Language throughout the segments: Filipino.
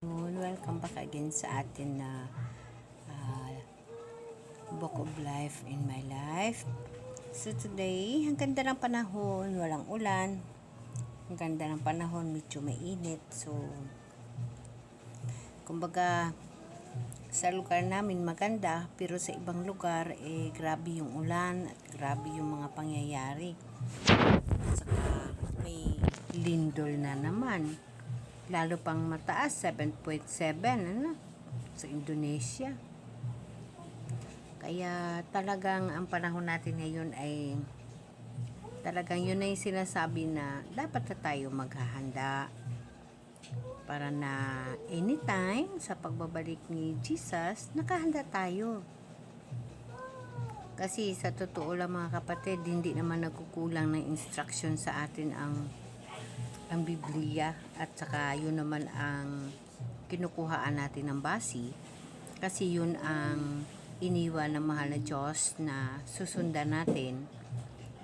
Welcome back again sa atin na Book of Life in My Life. So today, ang ganda ng panahon, walang ulan. Ang ganda ng panahon, medyo mainit. So, kumbaga, sa lugar namin maganda, pero sa ibang lugar, grabe yung ulan at grabe yung mga pangyayari. At saka, may lindol na naman. Lalo pang mataas, 7.7 sa Indonesia. Kaya talagang ang panahon natin ngayon ay talagang yun na yung sinasabi na dapat na tayo maghahanda para na anytime sa pagbabalik ni Jesus, nakahanda tayo. Kasi sa totoo lang mga kapatid, hindi naman nagkukulang ng instruction sa atin ang Biblia at saka yun naman ang kinukuhaan natin ng basi kasi yun ang iniwan ng mahal na Diyos na susundan natin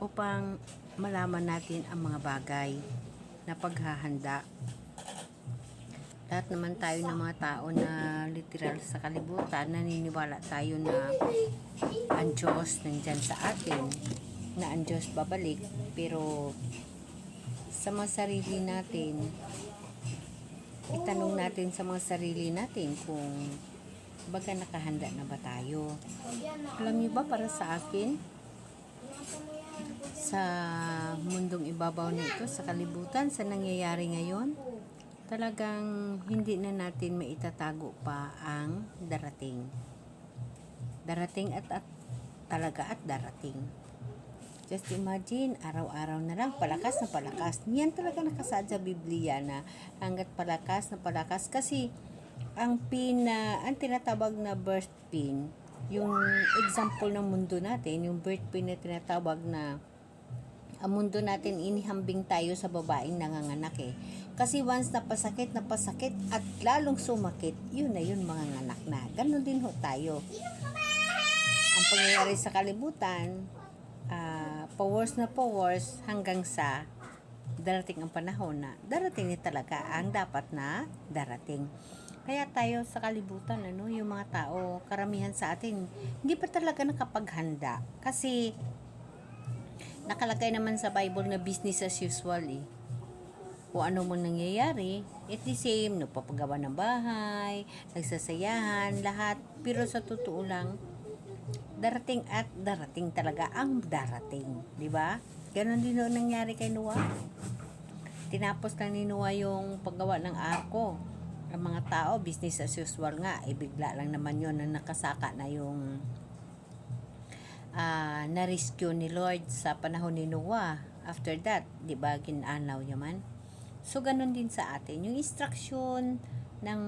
upang malaman natin ang mga bagay na paghahanda. Lahat naman tayo ng mga tao na literal sa kalibutan, naniniwala tayo na ang Diyos nandyan sa atin, na ang Diyos babalik, pero sa mga sarili natin, itanong natin sa mga sarili natin kung baga nakahanda na ba tayo. Alam niyo ba, para sa akin, sa mundong ibabaw nito, sa kalibutan, sa nangyayari ngayon, talagang hindi na natin maitatago pa ang darating. Darating at talaga at darating. Just imagine, araw-araw na lang, palakas na palakas. Yan talaga nakasaad sa Biblia na hanggat palakas na palakas. Kasi, ang tinatawag na birth pin, yung example ng mundo natin, yung birth pin na tinatawag na ang mundo natin, inihambing tayo sa babaeng nanganganak eh. Kasi once napasakit at lalong sumakit, yun na yun, mga nganak na. Ganon din ho tayo. Ang pangyayari sa kalibutan, powers hanggang sa darating ang panahon na darating na talaga ang dapat na darating. Kaya tayo sa kalibutan, yung mga tao, karamihan sa atin, hindi pa talaga nakapaghanda. Kasi nakalagay naman sa Bible na business as usual eh. Kung ano mong nangyayari, it the same, nagpapagawa ng bahay, nagsasayahan, lahat. Pero sa totoo lang, darating at darating talaga ang darating, di ba? Ganon din ang nangyari kay Noah. Tinapos lang ni Noah yung paggawa ng arko. Ang mga tao, business as usual nga, bigla lang naman yun na nakasaka na yung na-rescue ni Lord sa panahon ni Noah. After that, di ba, ginanaw yaman? So, ganon din sa atin. Yung instruction ng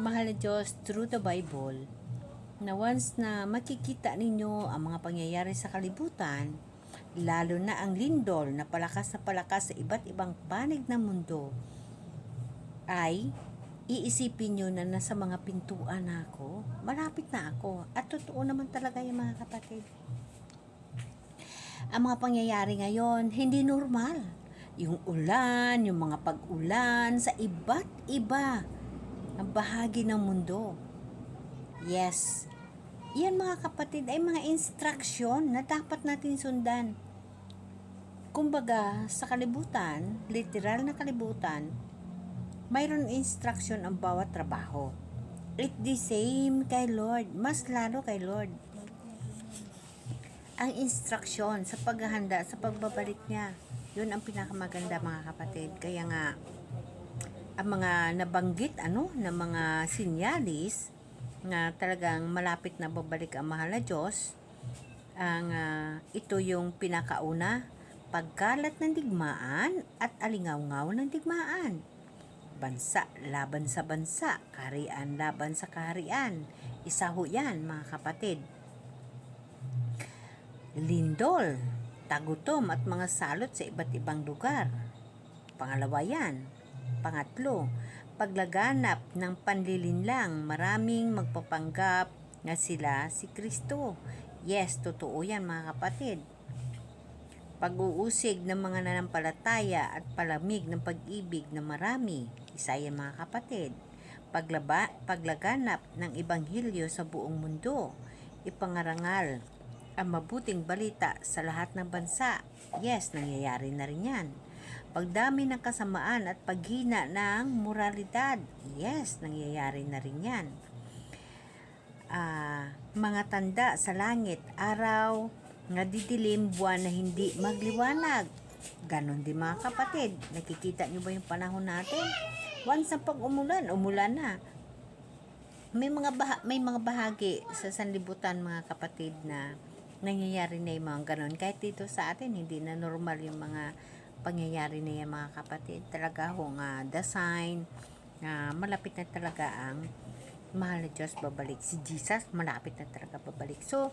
mahal na Diyos through the Bible, na once na makikita ninyo ang mga pangyayari sa kalibutan, lalo na ang lindol na palakas sa iba't ibang panig ng mundo, ay iisipin nyo na nasa mga pintuan na ako, malapit na ako. At totoo naman talaga yung mga kapatid. Ang mga pangyayari ngayon, hindi normal. Yung ulan, yung mga pag-ulan sa iba't iba ang bahagi ng mundo. Yes, yan mga kapatid ay mga instruction na dapat natin sundan. Kumbaga, sa kalibutan, literal na kalibutan, mayroon instruction ang bawat trabaho. It the same kay Lord, mas lalo kay Lord. Ang instruction sa paghahanda, sa pagbabalik niya, yun ang pinakamaganda mga kapatid. Kaya nga, ang mga nabanggit na mga sinyalis na talagang malapit na babalik ang mahal na Diyos, ito yung pinakauna, pagkalat ng digmaan at alingaw-ngaw ng digmaan. Bansa laban sa bansa, kaharian laban sa kaharian. Isa ho yan mga kapatid. Lindol, tagutom at mga salot sa iba't ibang lugar. Pangalawa yan. Pangatlo, paglaganap ng panlilinlang, maraming magpapanggap na sila si Kristo. Yes, totoo yan mga kapatid. Pag-uusig ng mga nanampalataya at palamig ng pag-ibig na marami. Isa yan mga kapatid. paglaganap ng Ebanghelyo sa buong mundo, ipangarangal ang mabuting balita sa lahat ng bansa. Yes, nangyayari na rin yan. Pagdami ng kasamaan at paghina ng moralidad. Yes, nangyayari na rin yan. Mga tanda sa langit, araw nga didilim, buwan na hindi magliwanag. Ganon din mga kapatid. Nakikita nyo ba yung panahon natin? Once na pag umulan na. May mga bahagi sa sanlibutan mga kapatid na nangyayari na yung mga ganon. Kahit dito sa atin, hindi na normal yung mga pangyayari na yan mga kapatid. Talaga the sign na malapit na talaga ang mahal na Diyos babalik. Si Jesus malapit na talaga babalik. So,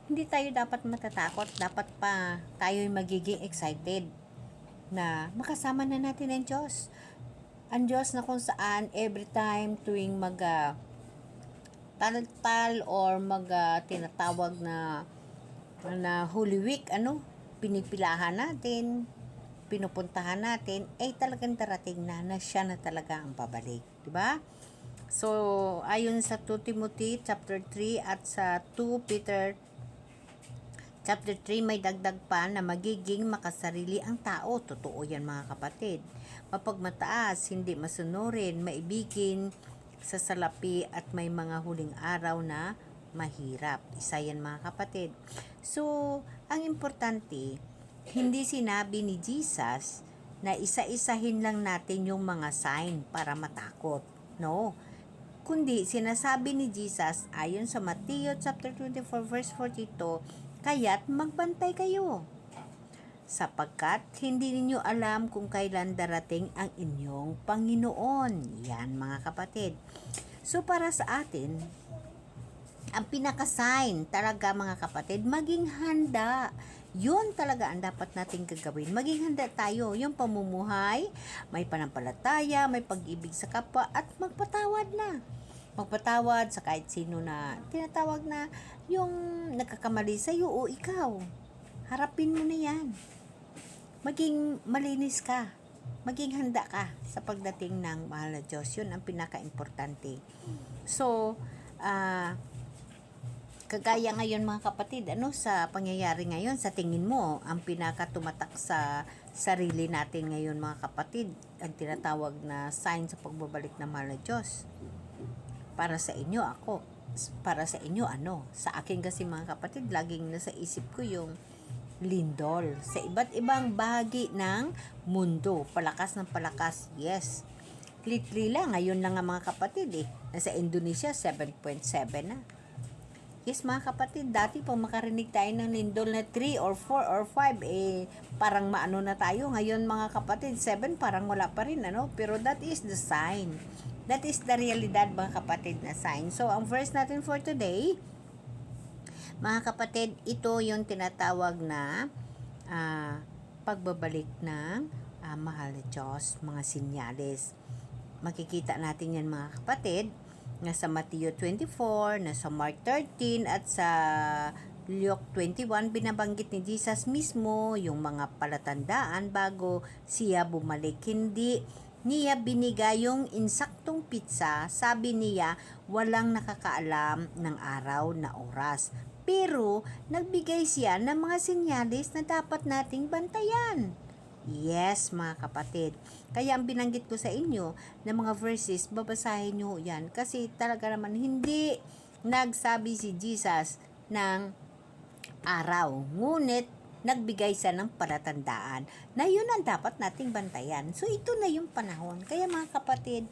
hindi tayo dapat matatakot. Dapat pa tayo magiging excited na makasama na natin ang Diyos. Ang Diyos na kung saan every time tuwing tal or tinatawag na Holy Week, pinipilahan natin, pinupuntahan natin, talagang darating na siya na talaga ang babalik. Diba? So, ayon sa 2 Timothy chapter 3 at sa 2 Peter chapter 3, may dagdag pa na magiging makasarili ang tao. Totoo yan mga kapatid. Mapagmataas, hindi masunurin, maibigin, sa salapi at may mga huling araw na mahirap. Isa yan mga kapatid. So, ang importante, hindi sinabi ni Jesus na isa-isahin lang natin yung mga sign para matakot. No? Kundi sinasabi ni Jesus ayon sa Matthew chapter 24 verse 42, kaya't magbantay kayo, sapagkat hindi ninyo alam kung kailan darating ang inyong Panginoon. Yan mga kapatid. So para sa atin, ang pinaka-sign talaga mga kapatid, maging handa. Yun talaga ang dapat nating gagawin. Maging handa tayo. Yung pamumuhay, may panampalataya, may pag-ibig sa kapwa, at magpatawad na. Magpatawad sa kahit sino na tinatawag na yung nagkakamali sa'yo o ikaw. Harapin mo na yan. Maging malinis ka. Maging handa ka sa pagdating ng mahal na Diyos. Yun ang pinaka-importante. So, kagaya ngayon mga kapatid, sa pangyayari ngayon, sa tingin mo, ang pinaka-tumatak sa sarili natin ngayon mga kapatid, ang tinatawag na sign sa pagbabalik ng mahal na Diyos. Para sa inyo, para sa inyo, sa akin kasi mga kapatid, laging nasa isip ko yung lindol sa iba't ibang bahagi ng mundo. Palakas ng palakas, yes. Litli lang, ngayon lang nga mga kapatid nasa Indonesia, 7.7 na. Yes mga kapatid, dati pag makarinig tayo ng lindol na 3 or 4 or 5, parang maano na tayo. Ngayon mga kapatid, 7 parang wala pa rin, pero that is the sign. That is the realidad mga kapatid na sign. So, ang verse natin for today, mga kapatid, ito yung tinatawag na pagbabalik ng mahal na Diyos, mga sinyales. Makikita natin yan mga kapatid, nasa Matthew 24, nasa Mark 13, at sa Luke 21, binabanggit ni Jesus mismo yung mga palatandaan bago siya bumalik. Hindi niya binigay yung insaktong pizza. Sabi niya, walang nakakaalam ng araw na oras. Pero, nagbigay siya ng mga sinyalis na dapat nating bantayan. Yes, mga kapatid. Kaya ang binanggit ko sa inyo na mga verses, babasahin nyo yan. Kasi talaga naman hindi nagsabi si Jesus ng araw. Ngunit, nagbigay siya ng palatandaan na yun ang dapat nating bantayan. So, ito na yung panahon. Kaya mga kapatid,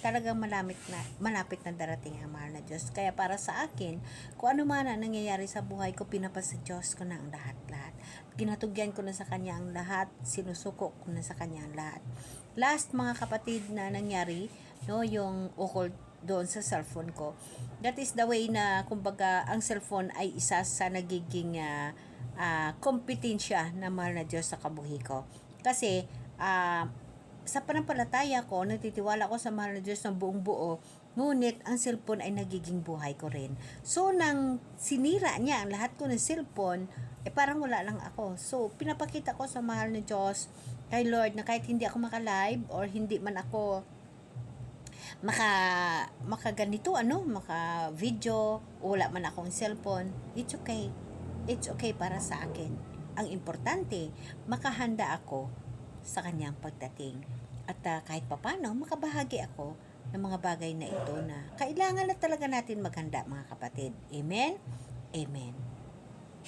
talagang malapit na darating ang mahal na Diyos. Kaya para sa akin, kung ano man ang nangyayari sa buhay ko, pinapasa Diyos ko na ang lahat-lahat. Ginatugyan ko na sa Kanya ang lahat, sinusuko ko na sa Kanya ang lahat. Last mga kapatid na nangyari, yung ukol doon sa cellphone ko. That is the way na, kumbaga, ang cellphone ay isa sa nagiging kompetensya na mahal na Diyos sa kabuhi ko. Kasi, sa panampalataya ko, natitiwala ko sa mahal na Diyos ng buong buo, ngunit ang cellphone ay nagiging buhay ko rin. So, nang sinira niya ang lahat ko ng cellphone, parang wala lang ako. So, pinapakita ko sa mahal na Diyos, kay Lord, na kahit hindi ako maka-live or hindi man ako maka ganito, maka video, wala man akong cellphone, it's okay. It's okay para sa akin. Ang importante, makahanda ako sa kanyang pagdating. At kahit papano, makabahagi ako ng mga bagay na ito na kailangan na talaga natin maghanda, mga kapatid. Amen? Amen.